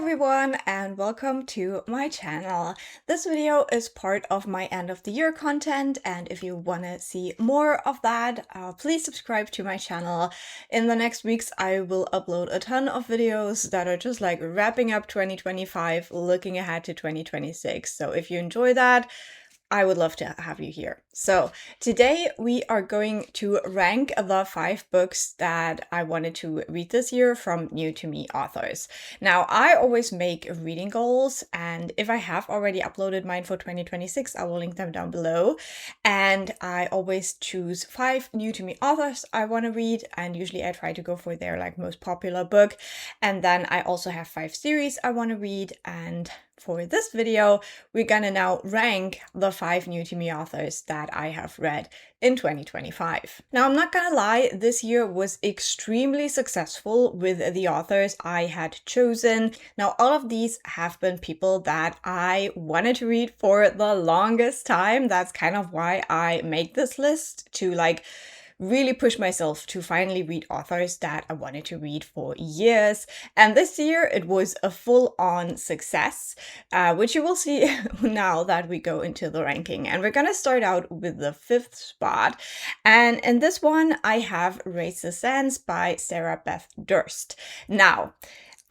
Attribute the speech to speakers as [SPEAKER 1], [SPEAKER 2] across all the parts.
[SPEAKER 1] everyone and welcome to my channel. This video is part of my end of the year content, and if you want to see more of that, please subscribe to my channel. In the next weeks I will upload a ton of videos that are just like wrapping up 2025, looking ahead to 2026. So if you enjoy that, I would love to have you here. So today we are going to rank the 5 books that I wanted to read this year from new to me authors. Now, I always make reading goals, and if I have already uploaded mine for 2026, I will link them down below. And I always choose 5 new to me authors I want to read, and usually I try to go for their like most popular book. And then I also have 5 series I want to read, and for this video, we're gonna now rank the 5 new to me authors that I have read in 2025. Now, I'm not gonna lie, this year was extremely successful with the authors I had chosen. Now, all of these have been people that I wanted to read for the longest time. That's kind of why I make this list, to like really push myself to finally read authors that I wanted to read for years. And this year it was a full-on success, which you will see now that we go into the ranking. And we're gonna start out with the 5th spot. And in this one, I have Race the Sands by Sarah Beth Durst. Now,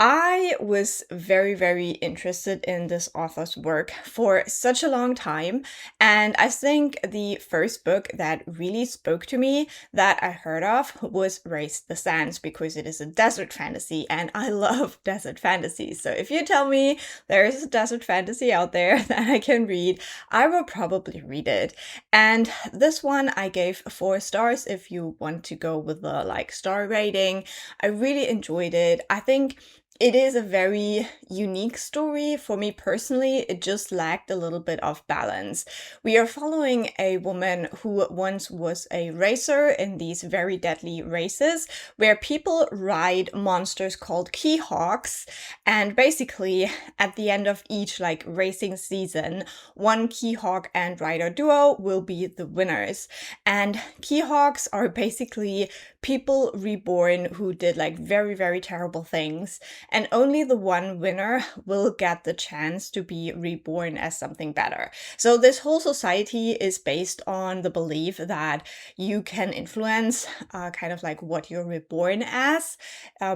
[SPEAKER 1] I was very, very interested in this author's work for such a long time, and I think the first book that really spoke to me that I heard of was Race the Sands, because it is a desert fantasy, and I love desert fantasy. So if you tell me there is a desert fantasy out there that I can read, I will probably read it. And this one I gave 4 stars if you want to go with the like star rating. I really enjoyed it. I think it is a very unique story. For me personally, it just lacked a little bit of balance. We are following a woman who once was a racer in these very deadly races where people ride monsters called Keyhawks. And basically, at the end of each like racing season, one Keyhawk and rider duo will be the winners. And Keyhawks are basically people reborn who did like very, very terrible things. And only the one winner will get the chance to be reborn as something better. So this whole society is based on the belief that you can influence kind of like what you're reborn as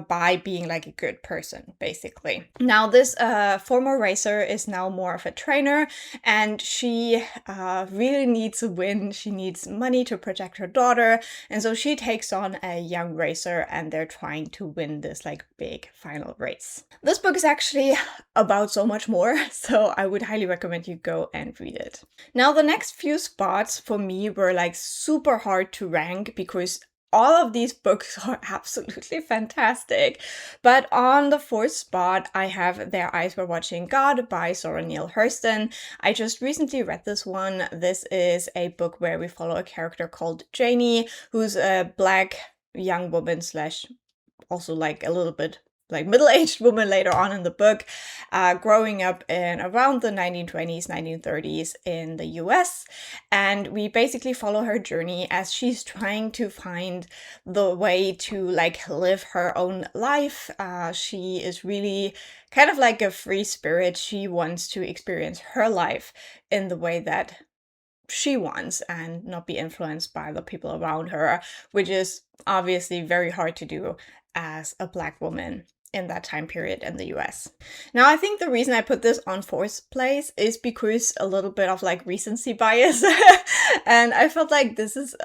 [SPEAKER 1] by being like a good person, basically. Now, this former racer is now more of a trainer, and she really needs a win. She needs money to protect her daughter, and so she takes on a young racer, and they're trying to win this like big final race. This book is actually about so much more, so I would highly recommend you go and read it. Now, the next few spots for me were like super hard to rank because all of these books are absolutely fantastic. But on the 4th spot, I have Their Eyes Were Watching God by Zora Neale Hurston. I just recently read this one. This is a book where we follow a character called Janie, who's a Black young woman slash also like a little bit like middle-aged woman later on in the book, growing up in around the 1920s, 1930s in the US. And we basically follow her journey as she's trying to find the way to like live her own life. She is really kind of like a free spirit. She wants to experience her life in the way that she wants and not be influenced by the people around her, which is obviously very hard to do as a Black woman in that time period in the US. Now, I think the reason I put this on 4th place is because a little bit of like recency bias. And I felt like this is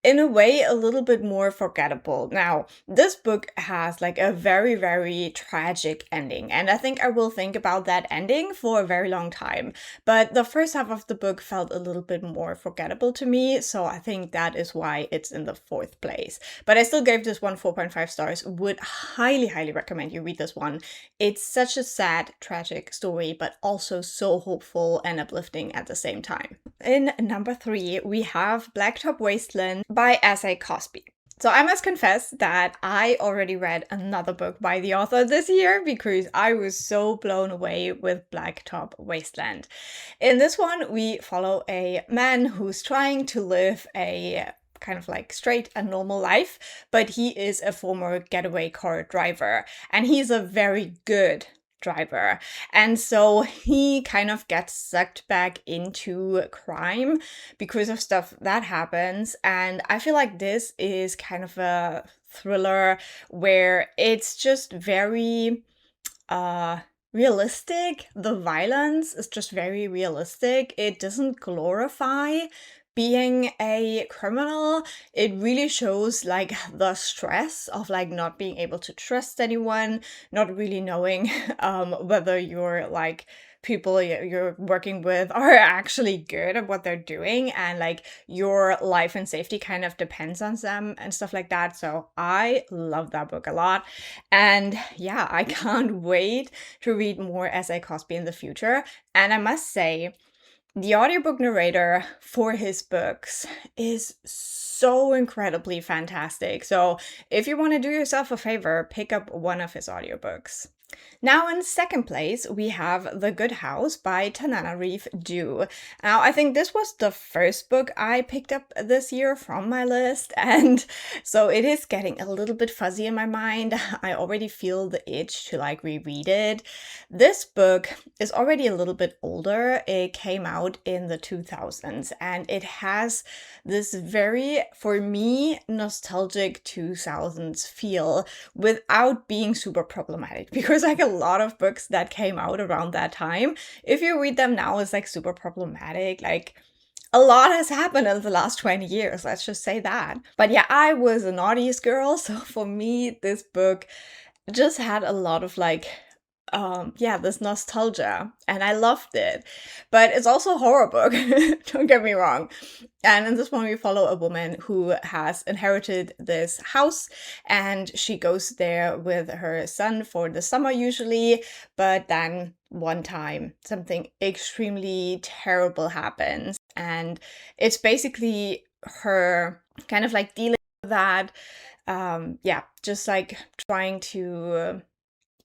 [SPEAKER 1] in a way a little bit more forgettable. Now, this book has like a very, very tragic ending, and I think I will think about that ending for a very long time. But the first half of the book felt a little bit more forgettable to me, so I think that is why it's in the 4th place. But I still gave this one 4.5 stars. Would highly, highly recommend you read this one. It's such a sad, tragic story, but also so hopeful and uplifting at the same time. In number 3, we have Blacktop Wasteland by S.A. Cosby. So I must confess that I already read another book by the author this year because I was so blown away with Blacktop Wasteland. In this one, we follow a man who's trying to live a kind of like straight and normal life, but he is a former getaway car driver, and he's a very good driver. And so he kind of gets sucked back into crime because of stuff that happens. And I feel like this is kind of a thriller where it's just very realistic. The violence is just very realistic. It doesn't glorify being a criminal. It really shows like the stress of like not being able to trust anyone, not really knowing whether you're like people you're working with are actually good at what they're doing, and like your life and safety kind of depends on them and stuff like that. So I love that book a lot. And yeah, I can't wait to read more S.A. Cosby in the future. And I must say, the audiobook narrator for his books is so incredibly fantastic. So if you want to do yourself a favor, pick up one of his audiobooks. Now in second place, we have The Good House by Tananarive Due. Now, I think this was the first book I picked up this year from my list, and so it is getting a little bit fuzzy in my mind. I already feel the itch to like reread it. This book is already a little bit older. It came out in the 2000s, and it has this very, for me, nostalgic 2000s feel without being super problematic, because like a lot of books that came out around that time, if you read them now, it's like super problematic. Like a lot has happened in the last 20 years, let's just say that. But yeah, I was a naughties girl, so for me, this book just had a lot of like this nostalgia, and I loved it. But it's also a horror book, don't get me wrong. And in this one, we follow a woman who has inherited this house, and she goes there with her son for the summer usually. But then one time, something extremely terrible happens, and it's basically her kind of like dealing with that. Just like trying to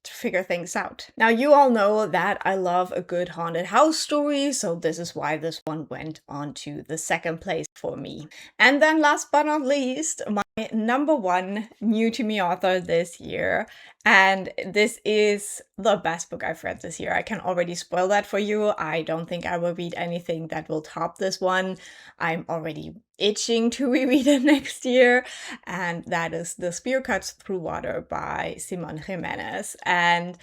[SPEAKER 1] figure things out. Now, you all know that I love a good haunted house story, so this is why this one went on to the second place for me. And then last but not least, my number one new to me author this year, and this is the best book I've read this year. I can already spoil that for you. I don't think I will read anything that will top this one. I'm already itching to reread it next year, and that is The Spear Cuts Through Water by Simon Jimenez. And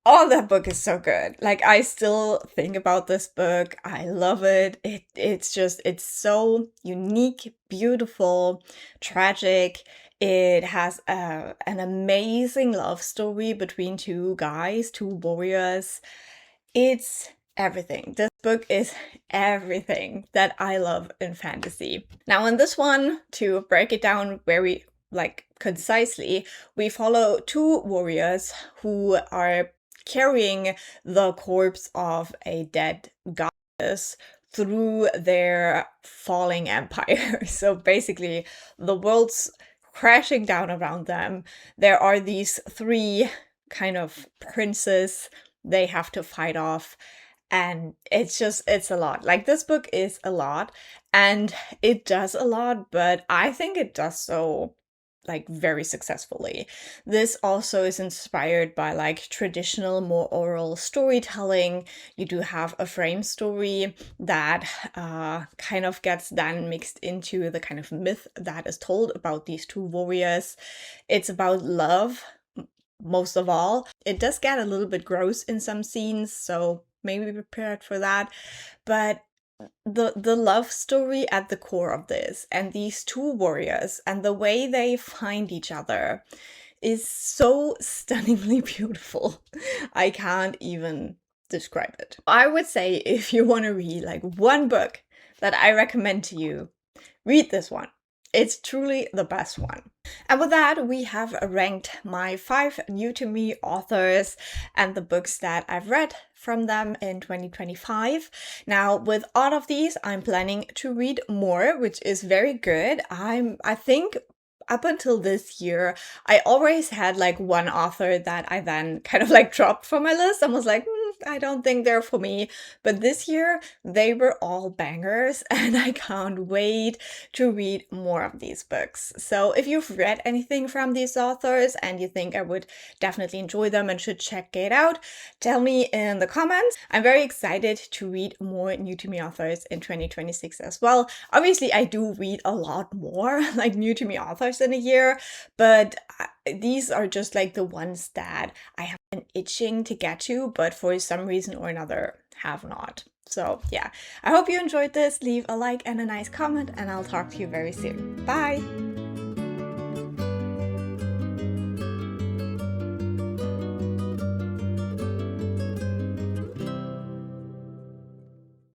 [SPEAKER 1] oh, that book is so good. Like, I still think about this book. I love it. It's so unique, beautiful, tragic. It has an amazing love story between two guys, two warriors. It's everything. This book is everything that I love in fantasy. Now in this one, to break it down very like concisely, we follow two warriors who are carrying the corpse of a dead goddess through their falling empire. So basically the world's crashing down around them. There are these three kind of princes they have to fight off, and it's a lot. Like, this book is a lot, and it does a lot, but I think it does so like very successfully. This also is inspired by like traditional, more oral storytelling. You do have a frame story that kind of gets then mixed into the kind of myth that is told about these two warriors. It's about love, most of all. It does get a little bit gross in some scenes, so maybe be prepared for that. But the love story at the core of this, and these two warriors, and the way they find each other is so stunningly beautiful. I can't even describe it. I would say, if you want to read like one book that I recommend to you, read this one. It's truly the best one. And with that, we have ranked my 5 new to me authors and the books that I've read from them in 2025. Now, with all of these, I'm planning to read more, which is very good. I think up until this year, I always had like one author that I then kind of like dropped from my list and was like, I don't think they're for me. But this year, they were all bangers, and I can't wait to read more of these books. So if you've read anything from these authors and you think I would definitely enjoy them and should check it out, tell me in the comments. I'm very excited to read more new to me authors in 2026 as well. Obviously, I do read a lot more like new to me authors in a year, but these are just like the ones that I have been itching to get to, but for some reason or another have not. So yeah, I hope you enjoyed this. Leave a like and a nice comment, and I'll talk to you very soon. Bye!